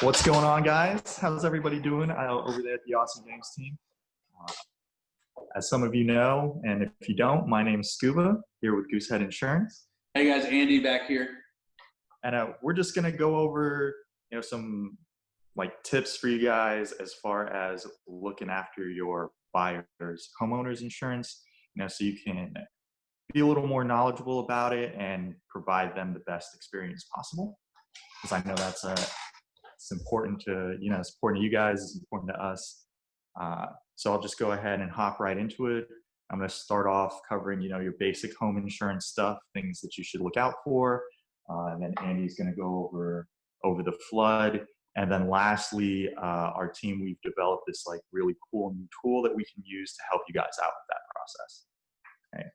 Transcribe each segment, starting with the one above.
What's going on, guys? How's everybody doing over there at the Awesome Games team? As some of you know, and if you don't, my name's Scooba, here with Goosehead Insurance. Hey guys, Andy back here. And we're just going to go over, some tips for you guys as far as looking after your buyer's homeowner's insurance, so you can be a little more knowledgeable about it and provide them the best experience possible. Because I know it's important to, it's important to you guys, it's important to us. So I'll just go ahead and hop right into it. I'm going to start off covering, your basic home insurance stuff, things that you should look out for. And then Andy's going to go over the flood. And then lastly, our team, we've developed this really cool new tool that we can use to help you guys out with that process. Okay.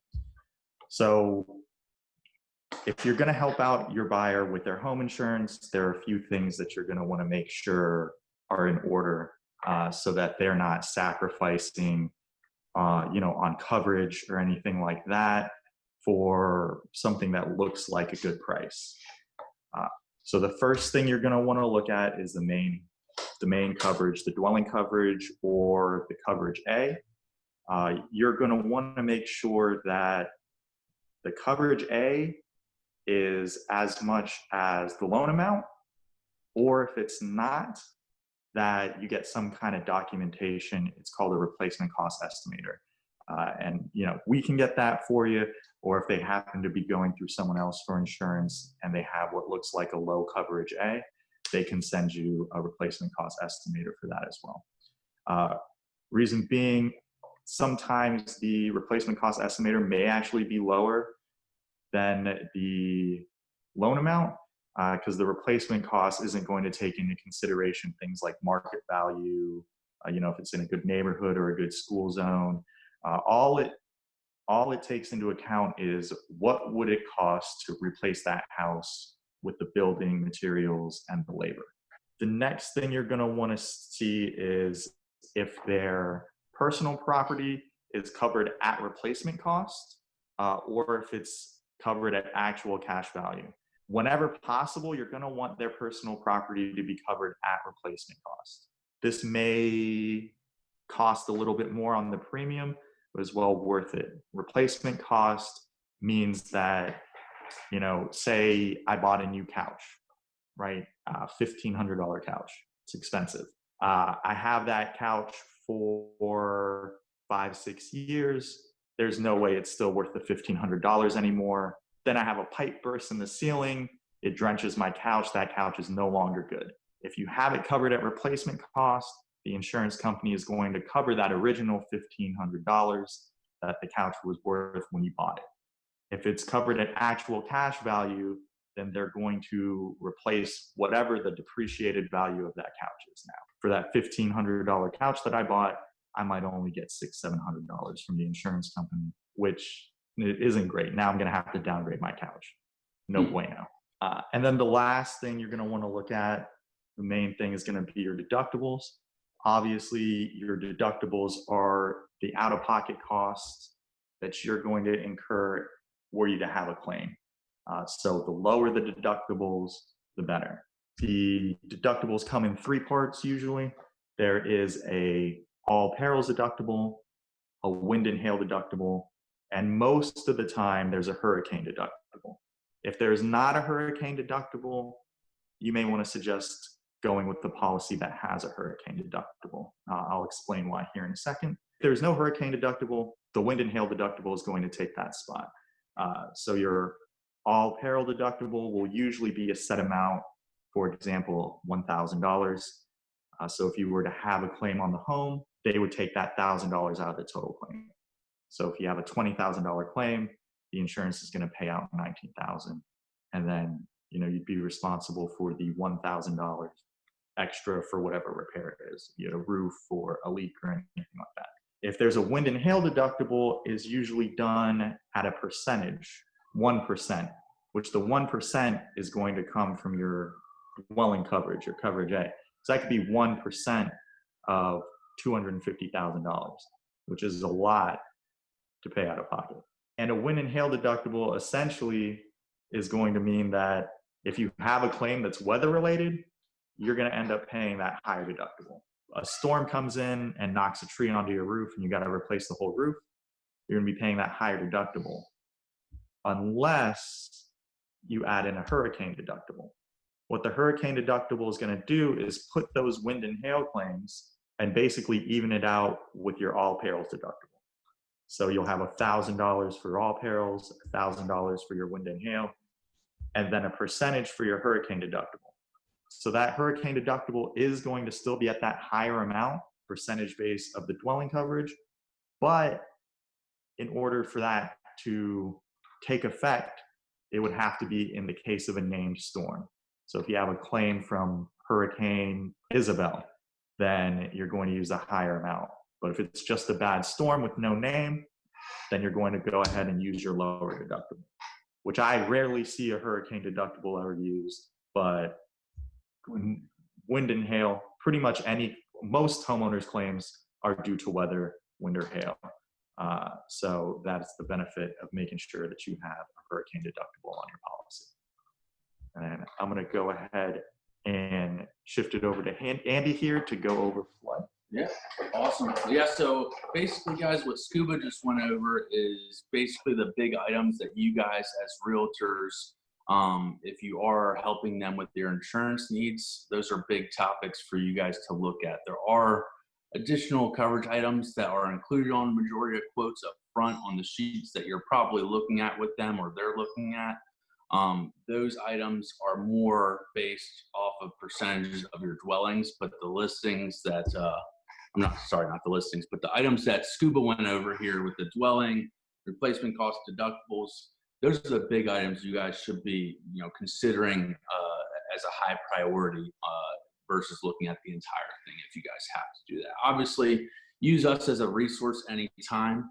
So if you're going to help out your buyer with their home insurance, there are a few things that you're going to want to make sure are in order so that they're not sacrificing, on coverage or anything like that for something that looks like a good price. So the first thing you're going to want to look at is the main coverage, the dwelling coverage or the coverage A. You're going to want to make sure that the coverage A is as much as the loan amount, or if it's not, that you get some kind of documentation. It's called a replacement cost estimator. And we can get that for you, or if they happen to be going through someone else for insurance and they have what looks like a low coverage A, they can send you a replacement cost estimator for that as well. Reason being, sometimes the replacement cost estimator may actually be lower than the loan amount because the replacement cost isn't going to take into consideration things like market value, if it's in a good neighborhood or a good school zone. All it takes into account is what would it cost to replace that house with the building materials and the labor. The next thing you're going to want to see is if their personal property is covered at replacement cost or if it's covered at actual cash value. Whenever possible, you're going to want their personal property to be covered at replacement cost. This may cost a little bit more on the premium, but is well worth it. Replacement cost means that, say I bought a new couch, right? $1,500 couch. It's expensive. I have that couch for 5-6 years. There's no way it's still worth the $1,500 anymore. Then I have a pipe burst in the ceiling. It drenches my couch. That couch is no longer good. If you have it covered at replacement cost, the insurance company is going to cover that original $1,500 that the couch was worth when you bought it. If it's covered at actual cash value, then they're going to replace whatever the depreciated value of that couch is now. For that $1,500 couch that I bought, I might only get $600-700 from the insurance company, which it isn't great. Now I'm going to have to downgrade my couch. No bueno. And then the last thing you're going to want to look at, the main thing is going to be your deductibles. Obviously, your deductibles are the out-of-pocket costs that you're going to incur were you to have a claim. So the lower the deductibles, the better. The deductibles come in 3 parts usually. There is a all perils deductible, a wind and hail deductible, and most of the time there's a hurricane deductible. If there's not a hurricane deductible, you may want to suggest going with the policy that has a hurricane deductible. I'll explain why here in a second. If there's no hurricane deductible, the wind and hail deductible is going to take that spot. So your all peril deductible will usually be a set amount, for example, $1,000. So if you were to have a claim on the home, they would take that $1,000 out of the total claim. So if you have a $20,000 claim, the insurance is going to pay out $19,000, and then you'd be responsible for the $1,000 extra for whatever repair it is, a roof or a leak or anything like that. If there's a wind and hail deductible, is usually done at a percentage, 1%, which the 1% is going to come from your dwelling coverage, your coverage A. So that could be 1% of $250,000, which is a lot to pay out of pocket. And a wind and hail deductible essentially is going to mean that if you have a claim that's weather related, you're going to end up paying that higher deductible. A storm comes in and knocks a tree onto your roof and you got to replace the whole roof, you're going to be paying that higher deductible unless you add in a hurricane deductible. What the hurricane deductible is going to do is put those wind and hail claims and basically even it out with your all perils deductible. So you'll have $1,000 for all perils, $1,000 for your wind and hail, and then a percentage for your hurricane deductible. So that hurricane deductible is going to still be at that higher amount, percentage base of the dwelling coverage, but in order for that to take effect, it would have to be in the case of a named storm. So if you have a claim from Hurricane Isabel, then you're going to use a higher amount. But if it's just a bad storm with no name, then you're going to go ahead and use your lower deductible, which I rarely see a hurricane deductible ever used. But wind and hail, pretty much most homeowners claims are due to weather, wind or hail. So that's the benefit of making sure that you have a hurricane deductible on your policy. And I'm going to go ahead and shift it over to Andy here to go over flood. Yeah, awesome. Yeah, so basically, guys, what Scooba just went over is basically the big items that you guys as realtors, if you are helping them with their insurance needs, those are big topics for you guys to look at. There are additional coverage items that are included on the majority of quotes up front on the sheets that you're probably looking at with them or they're looking at. Those items are more based off of percentages of your dwellings, but the listings that, not the listings, but the items that Scooba went over here with the dwelling, replacement cost deductibles, those are the big items you guys should be, considering as a high priority versus looking at the entire thing if you guys have to do that. Obviously, use us as a resource anytime.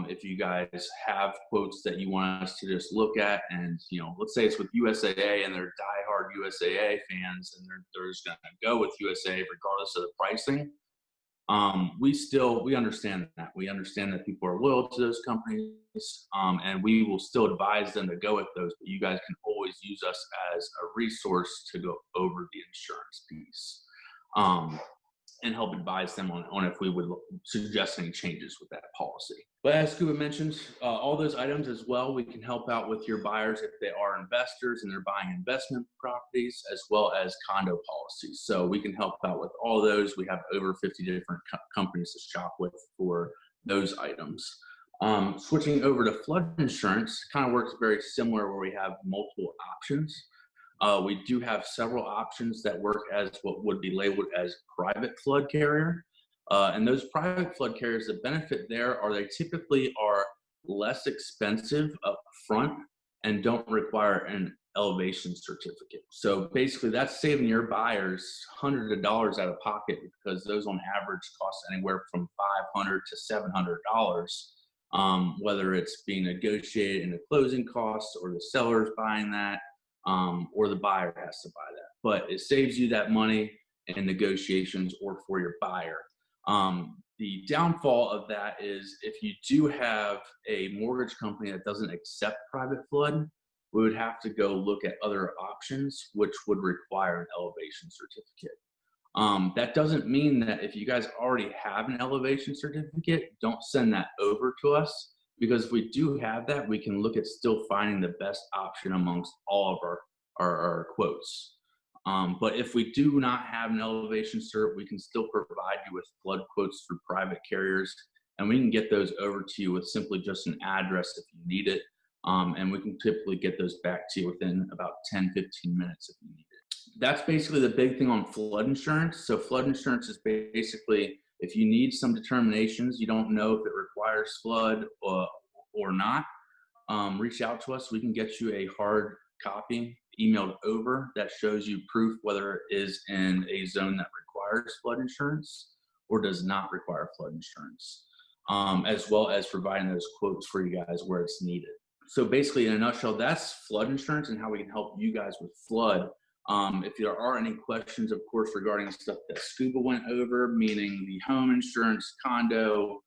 If you guys have quotes that you want us to just look at and, let's say it's with USAA and they're diehard USAA fans and they're just going to go with USAA regardless of the pricing. We understand that. We understand that people are loyal to those companies, and we will still advise them to go with those, but you guys can always use us as a resource to go over the insurance piece. And help advise them on if we would suggest any changes with that policy. But as Scooba mentioned, all those items as well, we can help out with your buyers if they are investors and they're buying investment properties as well as condo policies. So we can help out with all those. We have over 50 different companies to shop with for those items. Switching over to flood insurance kind of works very similar where we have multiple options. We do have several options that work as what would be labeled as private flood carrier. And those private flood carriers, the benefit there are they typically are less expensive up front and don't require an elevation certificate. So basically that's saving your buyers hundreds of dollars out of pocket because those on average cost anywhere from $500 to $700, whether it's being negotiated in the closing costs or the seller's buying that. Or the buyer has to buy that, but it saves you that money in negotiations or for your buyer. The downfall of that is if you do have a mortgage company that doesn't accept private flood, we would have to go look at other options, which would require an elevation certificate. That doesn't mean that if you guys already have an elevation certificate, don't send that over to us. Because if we do have that, we can look at still finding the best option amongst all of our quotes. But if we do not have an elevation cert, we can still provide you with flood quotes through private carriers, and we can get those over to you with simply just an address if you need it. And we can typically get those back to you within about 10, 15 minutes if you need it. That's basically the big thing on flood insurance. So flood insurance is basically if you need some determinations, you don't know if it requires flood or not, reach out to us. We can get you a hard copy emailed over that shows you proof whether it is in a zone that requires flood insurance or does not require flood insurance, as well as providing those quotes for you guys where it's needed. So basically, in a nutshell, that's flood insurance and how we can help you guys with flood. If there are any questions, of course, regarding stuff that Scooba went over, meaning the home insurance, condo,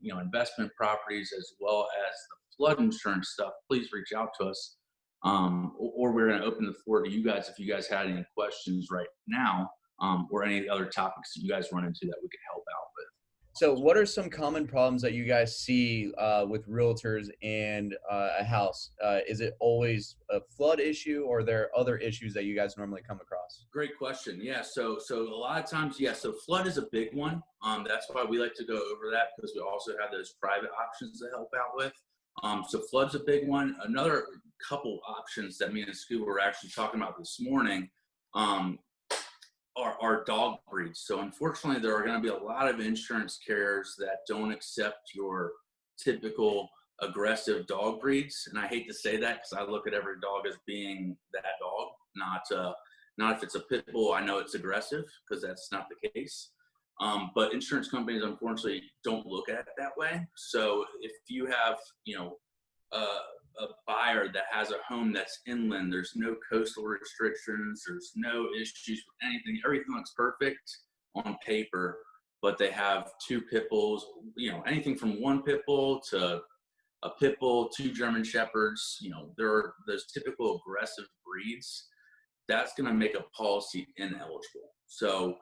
investment properties, as well as the flood insurance stuff, please reach out to us. or we're going to open the floor to you guys if you guys had any questions right now, or any other topics that you guys run into that we could help out with. So what are some common problems that you guys see with realtors and a house? Is it always a flood issue, or are there other issues that you guys normally come across? Great question. Yeah. So a lot of times, yeah. So flood is a big one. That's why we like to go over that, because we also have those private options to help out with. So flood's a big one. Another couple options that me and Scooba were actually talking about this morning are dog breeds. So unfortunately, there are going to be a lot of insurance carriers that don't accept your typical aggressive dog breeds. And I hate to say that, because I look at every dog as being that dog, not if it's a pit bull, I know it's aggressive, because that's not the case. But insurance companies, unfortunately, don't look at it that way. So if you have, a buyer that has a home that's inland, there's no coastal restrictions, there's no issues with anything, everything looks perfect on paper, but they have 2 pit bulls, anything from 1 pit bull to a pit bull, 2 German shepherds, there are those typical aggressive breeds, that's going to make a policy ineligible. So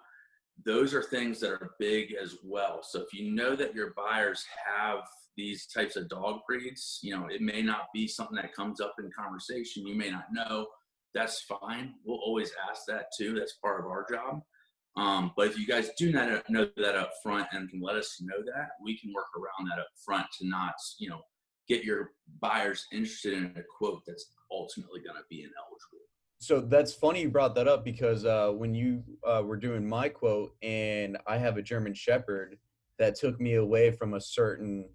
those are things that are big as well. So if you know that your buyers have these types of dog breeds, it may not be something that comes up in conversation. You may not know. That's fine. We'll always ask that too. That's part of our job. But if you guys do not know that up front and can let us know that, we can work around that up front to not, get your buyers interested in a quote that's ultimately going to be ineligible. So that's funny you brought that up, because when you were doing my quote, and I have a German Shepherd that took me away from a certain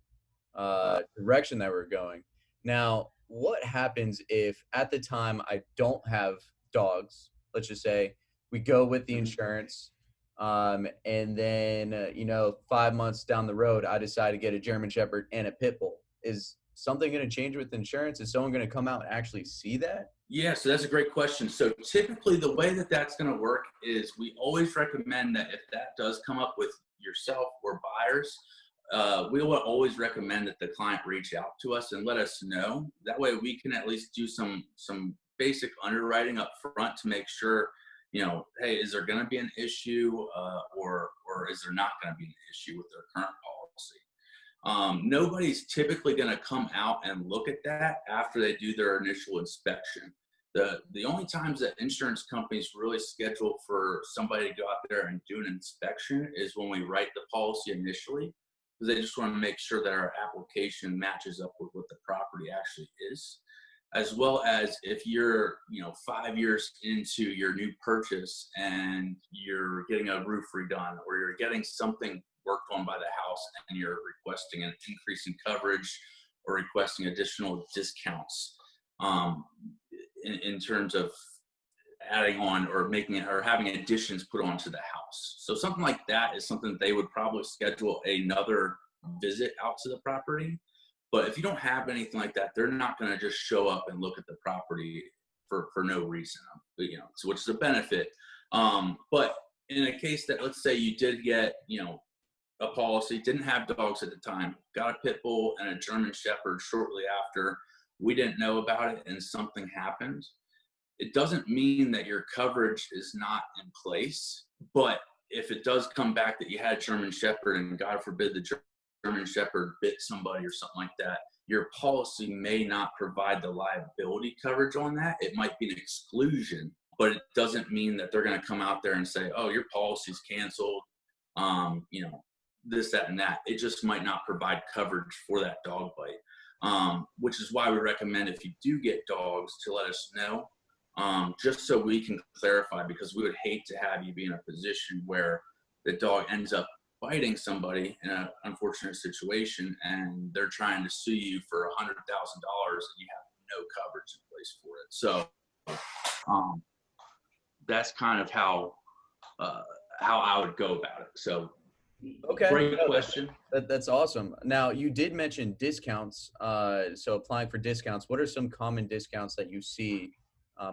direction that we're going. Now, what happens if at the time I don't have dogs? Let's just say we go with the insurance, and then 5 months down the road, I decide to get a German Shepherd and a pit bull. Is something going to change with insurance? Is someone going to come out and actually see that? Yeah, so that's a great question. So typically the way that that's going to work is we always recommend that if that does come up with yourself or buyers, we will always recommend that the client reach out to us and let us know. That way we can at least do some basic underwriting up front to make sure, hey, is there going to be an issue or is there not going to be an issue with their current policy? Nobody's typically going to come out and look at that after they do their initial inspection. The only times that insurance companies really schedule for somebody to go out there and do an inspection is when we write the policy initially, because they just want to make sure that our application matches up with what the property actually is, as well as if you're 5 years into your new purchase and you're getting a roof redone, or you're getting something worked on by the house and you're requesting an increase in coverage or requesting additional discounts in terms of adding on or making it or having additions put onto the house. So something like that is something that they would probably schedule another visit out to the property. But if you don't have anything like that, they're not going to just show up and look at the property for no reason, so which is a benefit. But in a case that, let's say you did get, a policy, didn't have dogs at the time, got a pit bull and a German Shepherd shortly after, we didn't know about it and something happened, it doesn't mean that your coverage is not in place. But if it does come back that you had a German Shepherd and God forbid the German Shepherd bit somebody or something like that, your policy may not provide the liability coverage on that. It might be an exclusion, but it doesn't mean that they're going to come out there and say, oh, your policy's canceled, this, that, and that. It just might not provide coverage for that dog bite, which is why we recommend if you do get dogs to let us know, just so we can clarify, because we would hate to have you be in a position where the dog ends up biting somebody in an unfortunate situation and they're trying to sue you for $100,000 and you have no coverage in place for it. So that's kind of how I would go about it. So okay, great question. That's awesome. Now, you did mention discounts. So applying for discounts, what are some common discounts that you see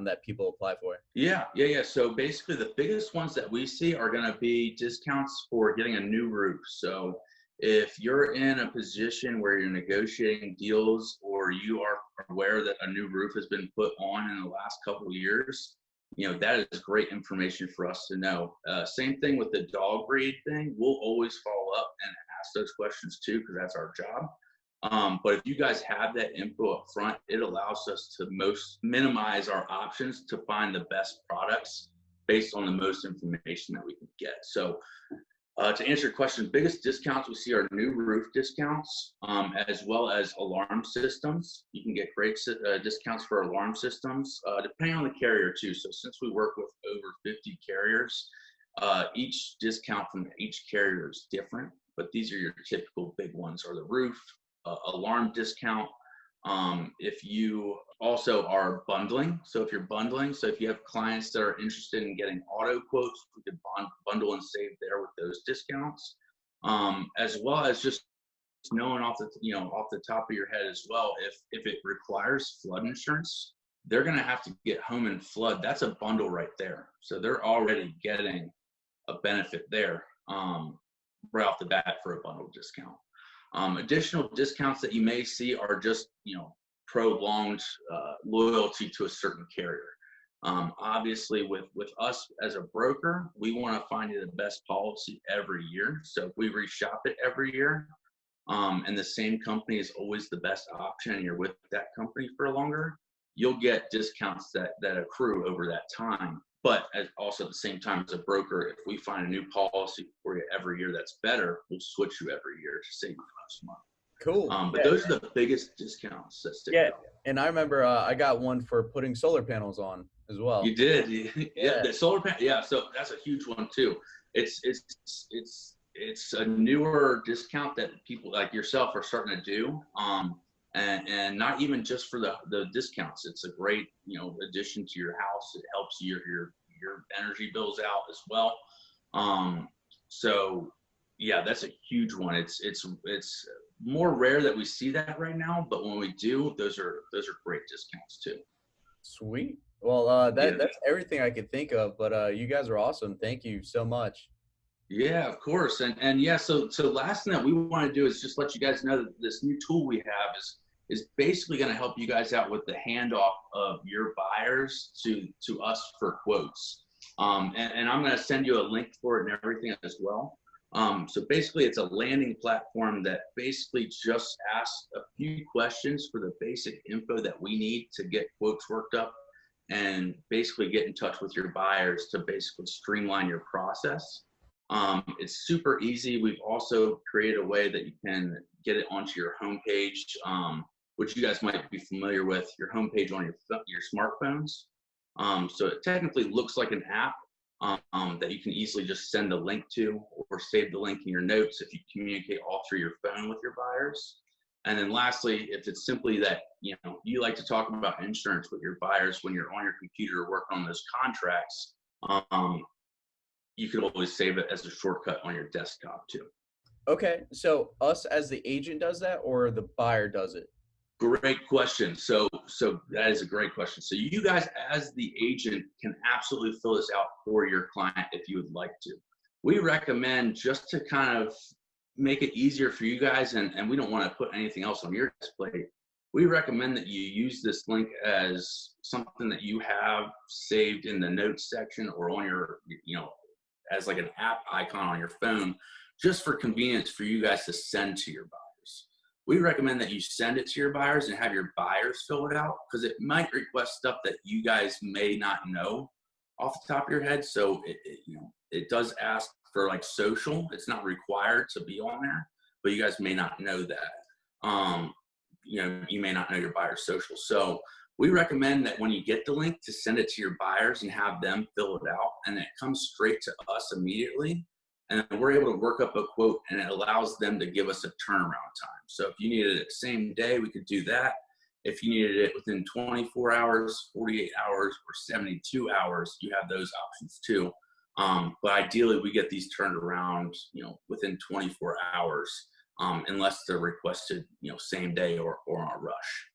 that people apply for? Yeah. So basically the biggest ones that we see are going to be discounts for getting a new roof. So if you're in a position where you're negotiating deals or you are aware that a new roof has been put on in the last couple of years, that is great information for us to know. Same thing with the dog breed thing. We'll always follow up and ask those questions too, because that's our job. But if you guys have that info up front, it allows us to minimize our options to find the best products based on the most information that we can get. So to answer your question, biggest discounts we see are new roof discounts, as well as alarm systems. You can get great discounts for alarm systems, depending on the carrier too. So since we work with over 50 carriers, each discount from each carrier is different, but these are your typical big ones, are the roof, alarm discount. If you also are bundling, so if you have clients that are interested in getting auto quotes, we could bundle and save there with those discounts, as well as just knowing off the top of your head as well, if it requires flood insurance, they're going to have to get home and flood. That's a bundle right there, so they're already getting a benefit there right off the bat for a bundle discount. Additional discounts that you may see are just, prolonged loyalty to a certain carrier. Obviously, with us as a broker, we want to find you the best policy every year. So if we reshop it every year, and the same company is always the best option, and you're with that company for longer, you'll get discounts that accrue over that time. But also at the same time, as a broker, if we find a new policy for you every year that's better, we'll switch you every year to save you less money. Cool. But those are the biggest discounts that stick out. And I remember I got one for putting solar panels on as well. You did, yeah. The solar panel, yeah. So that's a huge one too. It's a newer discount that people like yourself are starting to do. And not even just for the discounts. It's a great addition to your house. It helps your energy bills out as well. So yeah, that's a huge one. It's more rare that we see that right now, but when we do, those are great discounts too. Sweet. Well, that's everything I could think of, but you guys are awesome. Thank you so much. Yeah, of course. And yeah, so last thing that we want to do is just let you guys know that this new tool we have is basically going to help you guys out with the handoff of your buyers to us for quotes. And I'm going to send you a link for it and everything as well. So basically it's a landing platform that basically just asks a few questions for the basic info that we need to get quotes worked up and basically get in touch with your buyers to basically streamline your process. It's super easy. We've also created a way that you can get it onto your homepage, which you guys might be familiar with, your homepage on your smartphones. So it technically looks like an app that you can easily just send a link to or save the link in your notes if you communicate all through your phone with your buyers. And then lastly, if it's simply that, you like to talk about insurance with your buyers when you're on your computer working on those contracts, you can always save it as a shortcut on your desktop too. Okay. So us as the agent does that or the buyer does it? Great question. So that is a great question. So you guys as the agent can absolutely fill this out for your client if you would like to. We recommend, just to kind of make it easier for you guys, and we don't want to put anything else on your plate, we recommend that you use this link as something that you have saved in the notes section or on your, as like an app icon on your phone, just for convenience for you guys to send to your buyers. We recommend that you send it to your buyers and have your buyers fill it out, because it might request stuff that you guys may not know off the top of your head. So it does ask for like social. It's not required to be on there, but you guys may not know that. You may not know your buyer's social. So we recommend that when you get the link, to send it to your buyers and have them fill it out, and it comes straight to us immediately. And we're able to work up a quote, and it allows them to give us a turnaround time. So if you needed it the same day, we could do that. If you needed it within 24 hours, 48 hours, or 72 hours, you have those options too. But ideally, we get these turned around, within 24 hours, unless they're requested, same day or on a rush.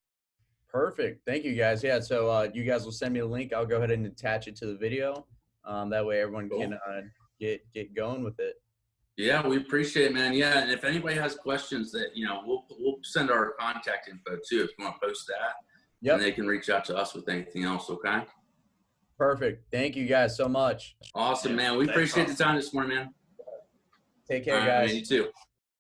Perfect. Thank you, guys. Yeah. So you guys will send me a link. I'll go ahead and attach it to the video. That way everyone can get going with it. Yeah, we appreciate it, man. Yeah, and if anybody has questions that we'll send our contact info too if you want to post that. Yep. And they can reach out to us with anything else, okay? Perfect. Thank you guys so much. Awesome, Yeah, man. We thanks, appreciate the Austin. time this morning, man. Take care, All right, guys. man, you too.